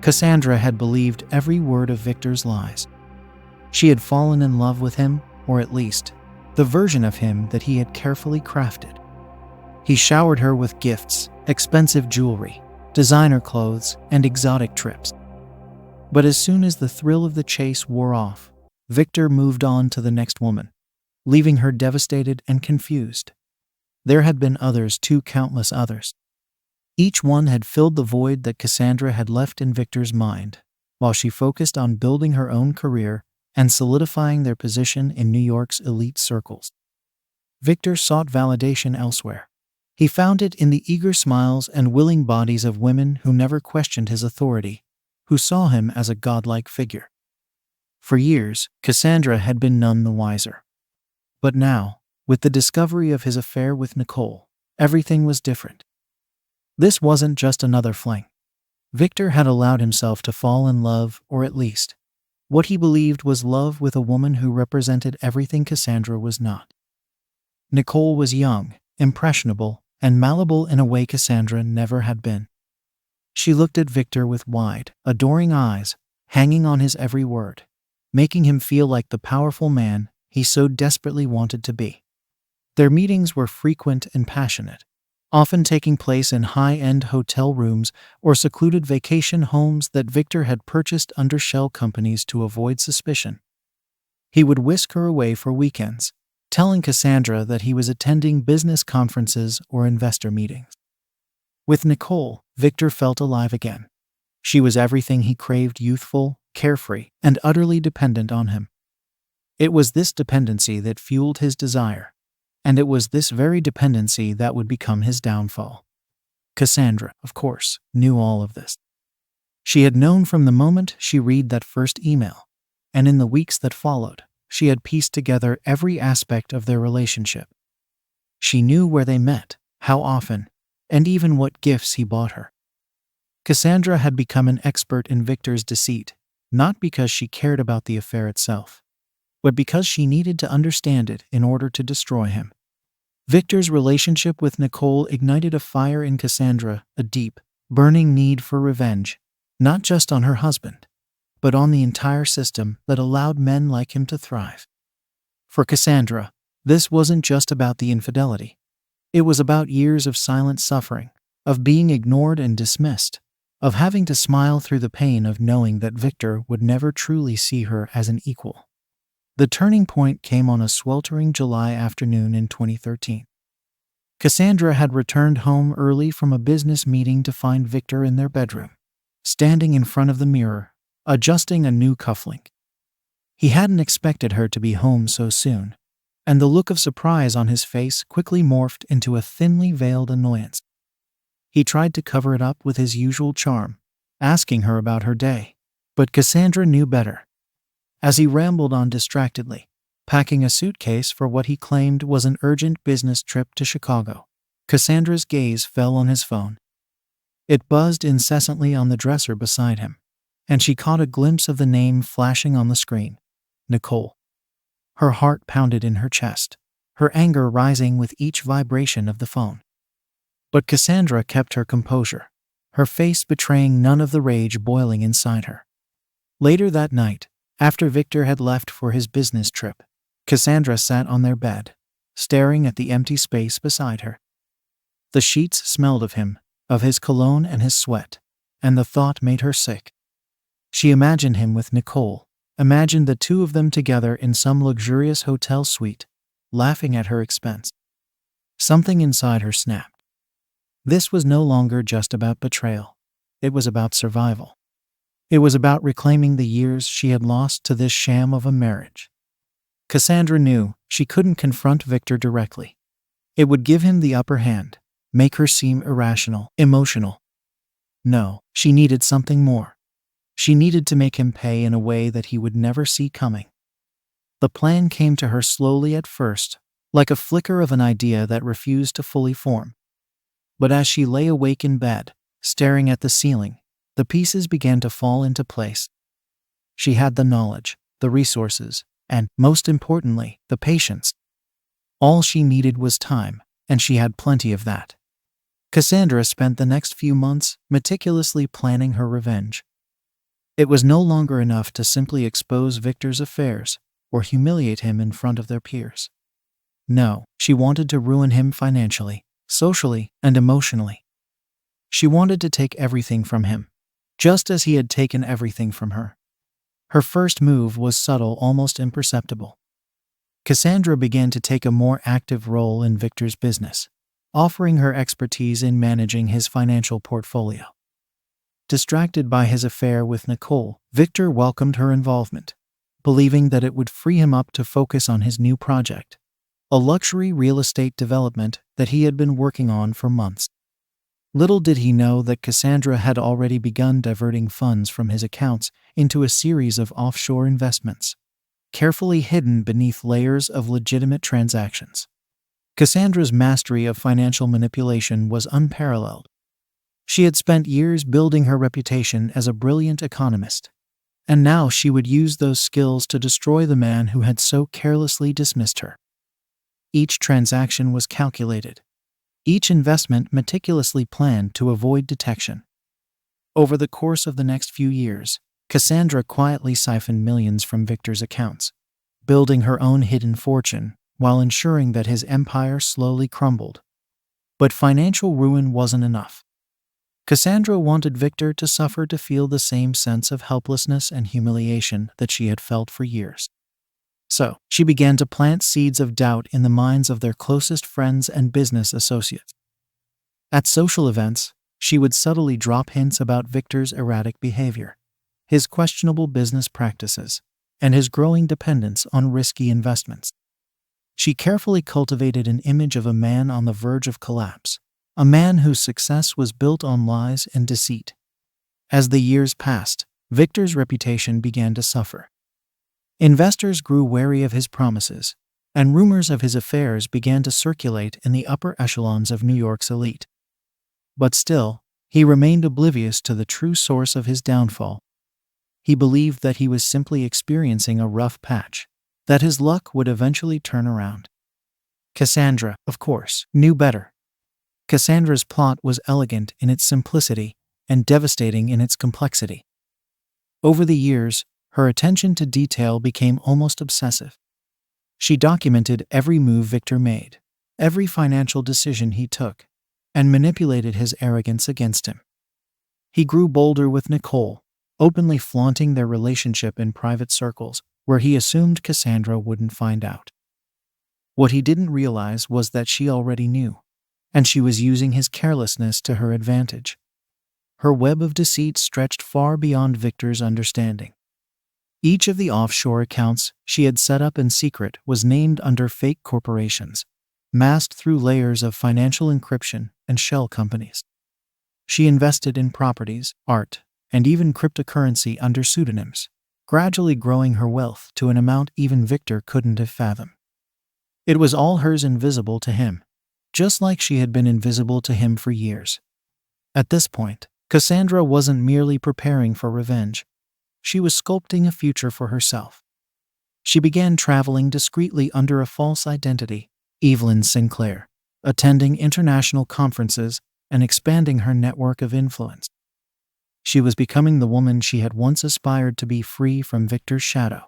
Cassandra had believed every word of Victor's lies. She had fallen in love with him, or at least, the version of him that he had carefully crafted. He showered her with gifts, expensive jewelry, designer clothes, and exotic trips. But as soon as the thrill of the chase wore off, Victor moved on to the next woman, leaving her devastated and confused. There had been others too, countless others. Each one had filled the void that Cassandra had left in Victor's mind, while she focused on building her own career and solidifying their position in New York's elite circles. Victor sought validation elsewhere. He found it in the eager smiles and willing bodies of women who never questioned his authority, who saw him as a godlike figure. For years, Cassandra had been none the wiser. But now, with the discovery of his affair with Nicole, everything was different. This wasn't just another fling. Victor had allowed himself to fall in love, or at least, what he believed was love, with a woman who represented everything Cassandra was not. Nicole was young, impressionable, and malleable in a way Cassandra never had been. She looked at Victor with wide, adoring eyes, hanging on his every word, making him feel like the powerful man he so desperately wanted to be. Their meetings were frequent and passionate, often taking place in high-end hotel rooms or secluded vacation homes that Victor had purchased under shell companies to avoid suspicion. He would whisk her away for weekends, telling Cassandra that he was attending business conferences or investor meetings. With Nicole, Victor felt alive again. She was everything he craved: youthful, carefree, and utterly dependent on him. It was this dependency that fueled his desire, and it was this very dependency that would become his downfall. Cassandra, of course, knew all of this. She had known from the moment she read that first email, and in the weeks that followed, she had pieced together every aspect of their relationship. She knew where they met, how often, and even what gifts he bought her. Cassandra had become an expert in Victor's deceit, not because she cared about the affair itself, but because she needed to understand it in order to destroy him. Victor's relationship with Nicole ignited a fire in Cassandra, a deep, burning need for revenge, not just on her husband, but on the entire system that allowed men like him to thrive. For Cassandra, this wasn't just about the infidelity. It was about years of silent suffering, of being ignored and dismissed, of having to smile through the pain of knowing that Victor would never truly see her as an equal. The turning point came on a sweltering July afternoon in 2013. Cassandra had returned home early from a business meeting to find Victor in their bedroom, standing in front of the mirror, adjusting a new cufflink. He hadn't expected her to be home so soon, and the look of surprise on his face quickly morphed into a thinly veiled annoyance. He tried to cover it up with his usual charm, asking her about her day, but Cassandra knew better. As he rambled on distractedly, packing a suitcase for what he claimed was an urgent business trip to Chicago, Cassandra's gaze fell on his phone. It buzzed incessantly on the dresser beside him, and she caught a glimpse of the name flashing on the screen: Nicole. Her heart pounded in her chest, her anger rising with each vibration of the phone. But Cassandra kept her composure, her face betraying none of the rage boiling inside her. Later that night, after Victor had left for his business trip, Cassandra sat on their bed, staring at the empty space beside her. The sheets smelled of him, of his cologne and his sweat, and the thought made her sick. She imagined him with Nicole, imagined the two of them together in some luxurious hotel suite, laughing at her expense. Something inside her snapped. This was no longer just about betrayal. It was about survival. It was about reclaiming the years she had lost to this sham of a marriage. Cassandra knew she couldn't confront Victor directly. It would give him the upper hand, make her seem irrational, emotional. No, she needed something more. She needed to make him pay in a way that he would never see coming. The plan came to her slowly at first, like a flicker of an idea that refused to fully form. But as she lay awake in bed, staring at the ceiling, the pieces began to fall into place. She had the knowledge, the resources, and, most importantly, the patience. All she needed was time, and she had plenty of that. Cassandra spent the next few months meticulously planning her revenge. It was no longer enough to simply expose Victor's affairs or humiliate him in front of their peers. No, she wanted to ruin him financially, socially, and emotionally. She wanted to take everything from him, just as he had taken everything from her. Her first move was subtle, almost imperceptible. Cassandra began to take a more active role in Victor's business, offering her expertise in managing his financial portfolio. Distracted by his affair with Nicole, Victor welcomed her involvement, believing that it would free him up to focus on his new project, a luxury real estate development that he had been working on for months. Little did he know that Cassandra had already begun diverting funds from his accounts into a series of offshore investments, carefully hidden beneath layers of legitimate transactions. Cassandra's mastery of financial manipulation was unparalleled. She had spent years building her reputation as a brilliant economist, and now she would use those skills to destroy the man who had so carelessly dismissed her. Each transaction was calculated, each investment meticulously planned to avoid detection. Over the course of the next few years, Cassandra quietly siphoned millions from Victor's accounts, building her own hidden fortune while ensuring that his empire slowly crumbled. But financial ruin wasn't enough. Cassandra wanted Victor to suffer, to feel the same sense of helplessness and humiliation that she had felt for years. So, she began to plant seeds of doubt in the minds of their closest friends and business associates. At social events, she would subtly drop hints about Victor's erratic behavior, his questionable business practices, and his growing dependence on risky investments. She carefully cultivated an image of a man on the verge of collapse, a man whose success was built on lies and deceit. As the years passed, Victor's reputation began to suffer. Investors grew wary of his promises, and rumors of his affairs began to circulate in the upper echelons of New York's elite. But still, he remained oblivious to the true source of his downfall. He believed that he was simply experiencing a rough patch, that his luck would eventually turn around. Cassandra, of course, knew better. Cassandra's plot was elegant in its simplicity and devastating in its complexity. Over the years, her attention to detail became almost obsessive. She documented every move Victor made, every financial decision he took, and manipulated his arrogance against him. He grew bolder with Nicole, openly flaunting their relationship in private circles where he assumed Cassandra wouldn't find out. What he didn't realize was that she already knew, and she was using his carelessness to her advantage. Her web of deceit stretched far beyond Victor's understanding. Each of the offshore accounts she had set up in secret was named under fake corporations, masked through layers of financial encryption and shell companies. She invested in properties, art, and even cryptocurrency under pseudonyms, gradually growing her wealth to an amount even Victor couldn't have fathomed. It was all hers, invisible to him, just like she had been invisible to him for years. At this point, Cassandra wasn't merely preparing for revenge. She was sculpting a future for herself. She began traveling discreetly under a false identity, Evelyn Sinclair, attending international conferences and expanding her network of influence. She was becoming the woman she had once aspired to be, free from Victor's shadow.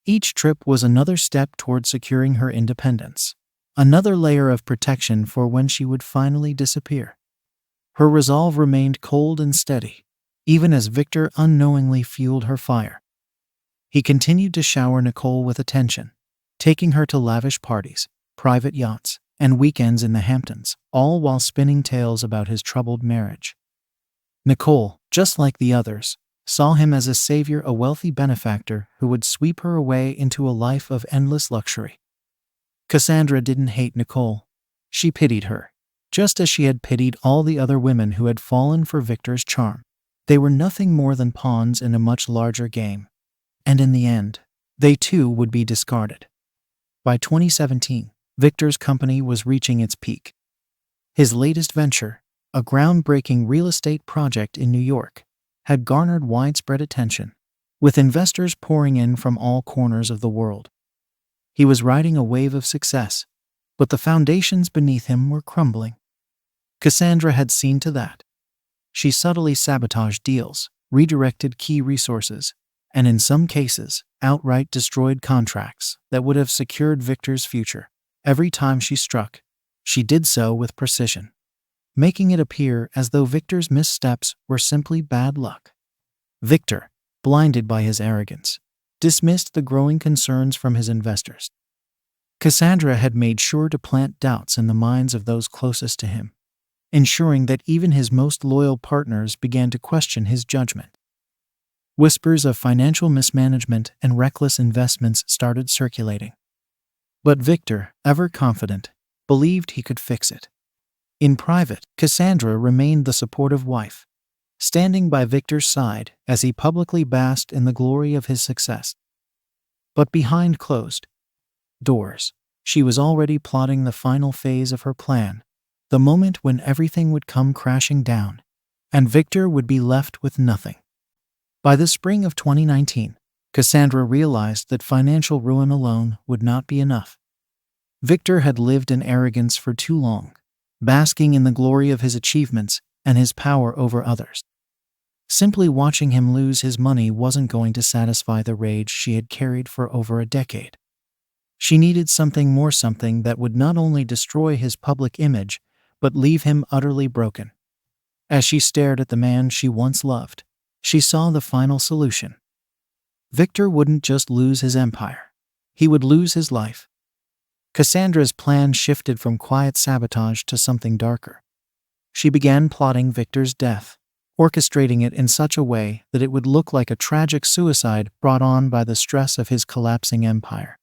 Each trip was another step toward securing her independence, another layer of protection for when she would finally disappear. Her resolve remained cold and steady, even as Victor unknowingly fueled her fire. He continued to shower Nicole with attention, taking her to lavish parties, private yachts, and weekends in the Hamptons, all while spinning tales about his troubled marriage. Nicole, just like the others, saw him as a savior, a wealthy benefactor who would sweep her away into a life of endless luxury. Cassandra didn't hate Nicole. She pitied her, just as she had pitied all the other women who had fallen for Victor's charm. They were nothing more than pawns in a much larger game, and in the end, they too would be discarded. By 2017, Victor's company was reaching its peak. His latest venture, a groundbreaking real estate project in New York, had garnered widespread attention, with investors pouring in from all corners of the world. He was riding a wave of success, but the foundations beneath him were crumbling. Cassandra had seen to that. She subtly sabotaged deals, redirected key resources, and in some cases, outright destroyed contracts that would have secured Victor's future. Every time she struck, she did so with precision, making it appear as though Victor's missteps were simply bad luck. Victor, blinded by his arrogance, dismissed the growing concerns from his investors. Cassandra had made sure to plant doubts in the minds of those closest to him, ensuring that even his most loyal partners began to question his judgment. Whispers of financial mismanagement and reckless investments started circulating. But Victor, ever confident, believed he could fix it. In private, Cassandra remained the supportive wife, standing by Victor's side as he publicly basked in the glory of his success. But behind closed doors, she was already plotting the final phase of her plan, the moment when everything would come crashing down, and Victor would be left with nothing. By the spring of 2019, Cassandra realized that financial ruin alone would not be enough. Victor had lived in arrogance for too long, basking in the glory of his achievements and his power over others. Simply watching him lose his money wasn't going to satisfy the rage she had carried for over a decade. She needed something more, something that would not only destroy his public image, but leave him utterly broken. As she stared at the man she once loved, she saw the final solution. Victor wouldn't just lose his empire. He would lose his life. Cassandra's plan shifted from quiet sabotage to something darker. She began plotting Victor's death, orchestrating it in such a way that it would look like a tragic suicide brought on by the stress of his collapsing empire.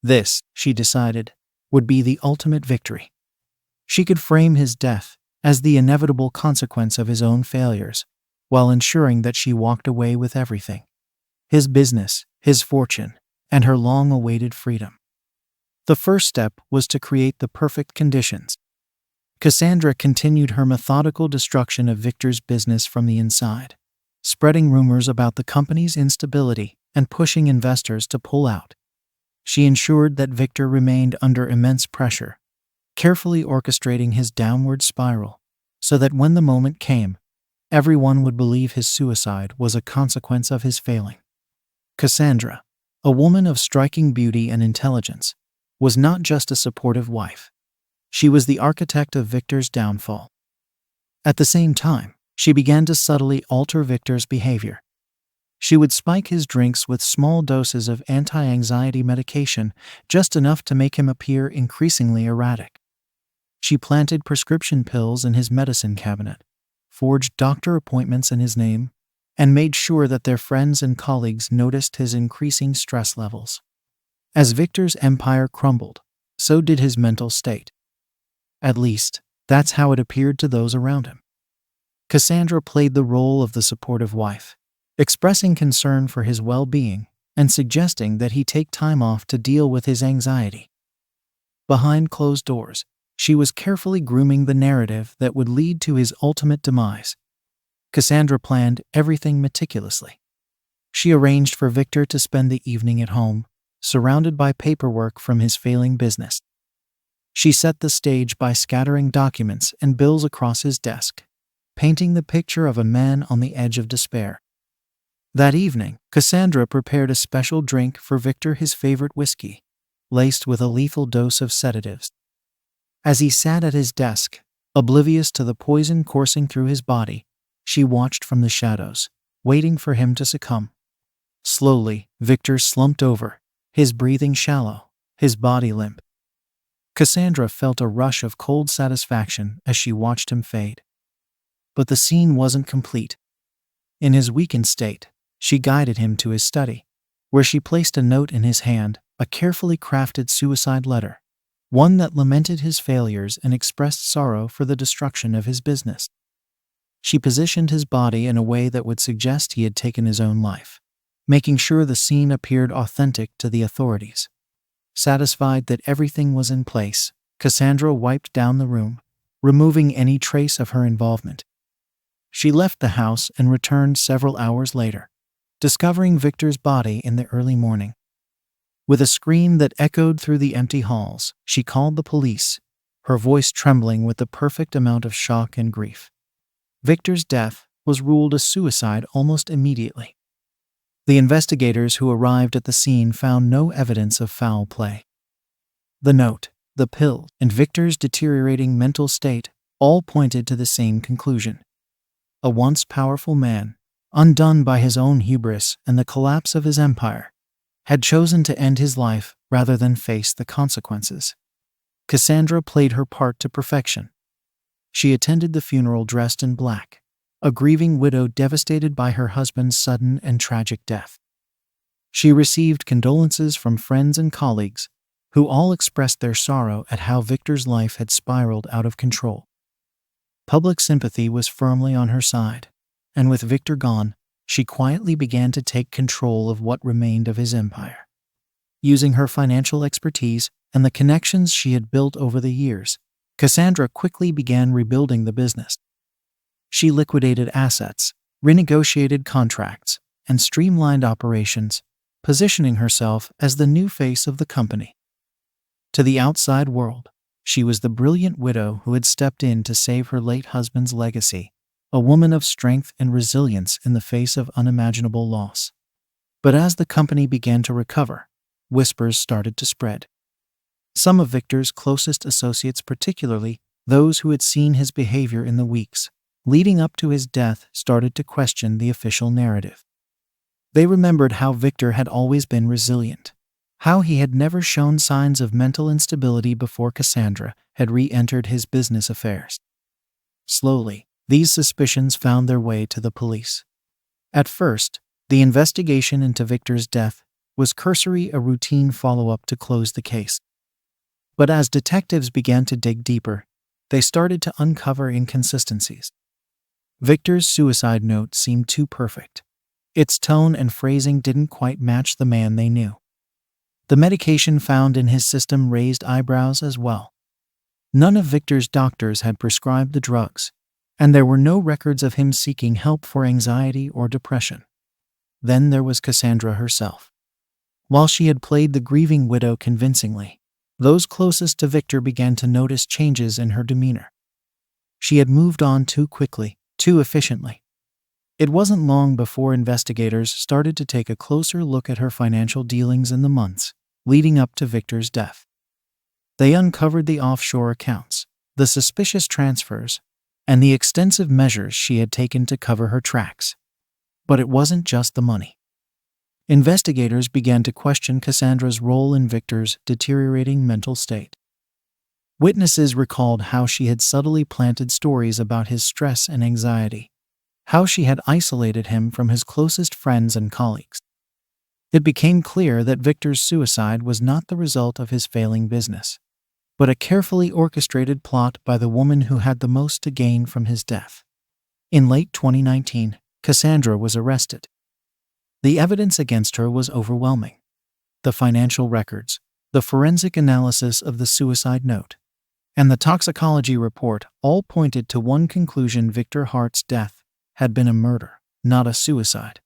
This, she decided, would be the ultimate victory. She could frame his death as the inevitable consequence of his own failures, while ensuring that she walked away with everything: his business, his fortune, and her long-awaited freedom. The first step was to create the perfect conditions. Cassandra continued her methodical destruction of Victor's business from the inside, spreading rumors about the company's instability and pushing investors to pull out. She ensured that Victor remained under immense pressure, carefully orchestrating his downward spiral, so that when the moment came, everyone would believe his suicide was a consequence of his failing. Cassandra, a woman of striking beauty and intelligence, was not just a supportive wife. She was the architect of Victor's downfall. At the same time, she began to subtly alter Victor's behavior. She would spike his drinks with small doses of anti-anxiety medication, just enough to make him appear increasingly erratic. She planted prescription pills in his medicine cabinet, forged doctor appointments in his name, and made sure that their friends and colleagues noticed his increasing stress levels. As Victor's empire crumbled, so did his mental state. At least, that's how it appeared to those around him. Cassandra played the role of the supportive wife, expressing concern for his well-being and suggesting that he take time off to deal with his anxiety. Behind closed doors, she was carefully grooming the narrative that would lead to his ultimate demise. Cassandra planned everything meticulously. She arranged for Victor to spend the evening at home, surrounded by paperwork from his failing business. She set the stage by scattering documents and bills across his desk, painting the picture of a man on the edge of despair. That evening, Cassandra prepared a special drink for Victor, his favorite whiskey, laced with a lethal dose of sedatives. As he sat at his desk, oblivious to the poison coursing through his body, she watched from the shadows, waiting for him to succumb. Slowly, Victor slumped over, his breathing shallow, his body limp. Cassandra felt a rush of cold satisfaction as she watched him fade. But the scene wasn't complete. In his weakened state, she guided him to his study, where she placed a note in his hand, a carefully crafted suicide letter, one that lamented his failures and expressed sorrow for the destruction of his business. She positioned his body in a way that would suggest he had taken his own life, making sure the scene appeared authentic to the authorities. Satisfied that everything was in place, Cassandra wiped down the room, removing any trace of her involvement. She left the house and returned several hours later, discovering Victor's body in the early morning. With a scream that echoed through the empty halls, she called the police, her voice trembling with the perfect amount of shock and grief. Victor's death was ruled a suicide almost immediately. The investigators who arrived at the scene found no evidence of foul play. The note, the pill, and Victor's deteriorating mental state all pointed to the same conclusion. A once powerful man, undone by his own hubris and the collapse of his empire, had chosen to end his life rather than face the consequences. Cassandra played her part to perfection. She attended the funeral dressed in black, a grieving widow devastated by her husband's sudden and tragic death. She received condolences from friends and colleagues, who all expressed their sorrow at how Victor's life had spiraled out of control. Public sympathy was firmly on her side, and with Victor gone, she quietly began to take control of what remained of his empire. Using her financial expertise and the connections she had built over the years, Cassandra quickly began rebuilding the business. She liquidated assets, renegotiated contracts, and streamlined operations, positioning herself as the new face of the company. To the outside world, she was the brilliant widow who had stepped in to save her late husband's legacy, a woman of strength and resilience in the face of unimaginable loss. But as the company began to recover, whispers started to spread. Some of Victor's closest associates, particularly those who had seen his behavior in the weeks leading up to his death, started to question the official narrative. They remembered how Victor had always been resilient, how he had never shown signs of mental instability before Cassandra had re-entered his business affairs. Slowly, these suspicions found their way to the police. At first, the investigation into Victor's death was cursory, a routine follow-up to close the case. But as detectives began to dig deeper, they started to uncover inconsistencies. Victor's suicide note seemed too perfect. Its tone and phrasing didn't quite match the man they knew. The medication found in his system raised eyebrows as well. None of Victor's doctors had prescribed the drugs, and there were no records of him seeking help for anxiety or depression. Then there was Cassandra herself. While she had played the grieving widow convincingly, those closest to Victor began to notice changes in her demeanor. She had moved on too quickly, too efficiently. It wasn't long before investigators started to take a closer look at her financial dealings in the months leading up to Victor's death. They uncovered the offshore accounts, the suspicious transfers, and the extensive measures she had taken to cover her tracks. But it wasn't just the money. Investigators began to question Cassandra's role in Victor's deteriorating mental state. Witnesses recalled how she had subtly planted stories about his stress and anxiety, how she had isolated him from his closest friends and colleagues. It became clear that Victor's suicide was not the result of his failing business, but a carefully orchestrated plot by the woman who had the most to gain from his death. In late 2019, Cassandra was arrested. The evidence against her was overwhelming. The financial records, the forensic analysis of the suicide note, and the toxicology report all pointed to one conclusion: Victor Hart's death had been a murder, not a suicide.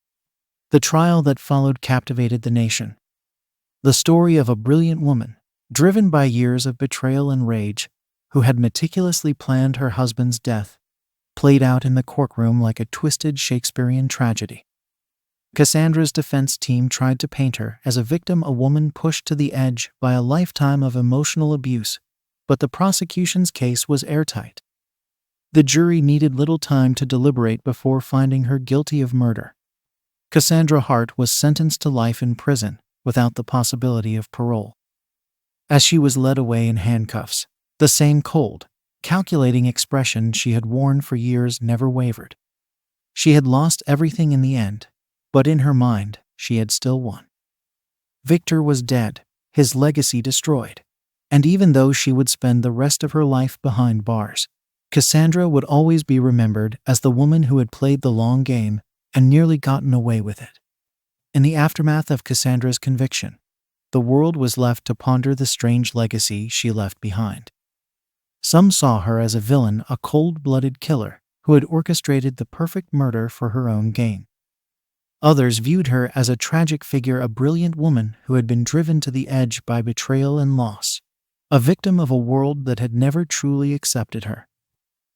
The trial that followed captivated the nation. The story of a brilliant woman, driven by years of betrayal and rage, who had meticulously planned her husband's death, played out in the courtroom like a twisted Shakespearean tragedy. Cassandra's defense team tried to paint her as a victim, a woman pushed to the edge by a lifetime of emotional abuse, but the prosecution's case was airtight. The jury needed little time to deliberate before finding her guilty of murder. Cassandra Hart was sentenced to life in prison without the possibility of parole. As she was led away in handcuffs, the same cold, calculating expression she had worn for years never wavered. She had lost everything in the end, but in her mind, she had still won. Victor was dead, his legacy destroyed, and even though she would spend the rest of her life behind bars, Cassandra would always be remembered as the woman who had played the long game and nearly gotten away with it. In the aftermath of Cassandra's conviction, the world was left to ponder the strange legacy she left behind. Some saw her as a villain, a cold-blooded killer who had orchestrated the perfect murder for her own gain. Others viewed her as a tragic figure, a brilliant woman who had been driven to the edge by betrayal and loss, a victim of a world that had never truly accepted her.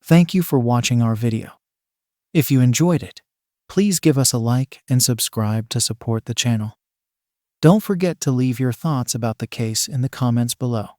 Thank you for watching our video. If you enjoyed it, please give us a like and subscribe to support the channel. Don't forget to leave your thoughts about the case in the comments below.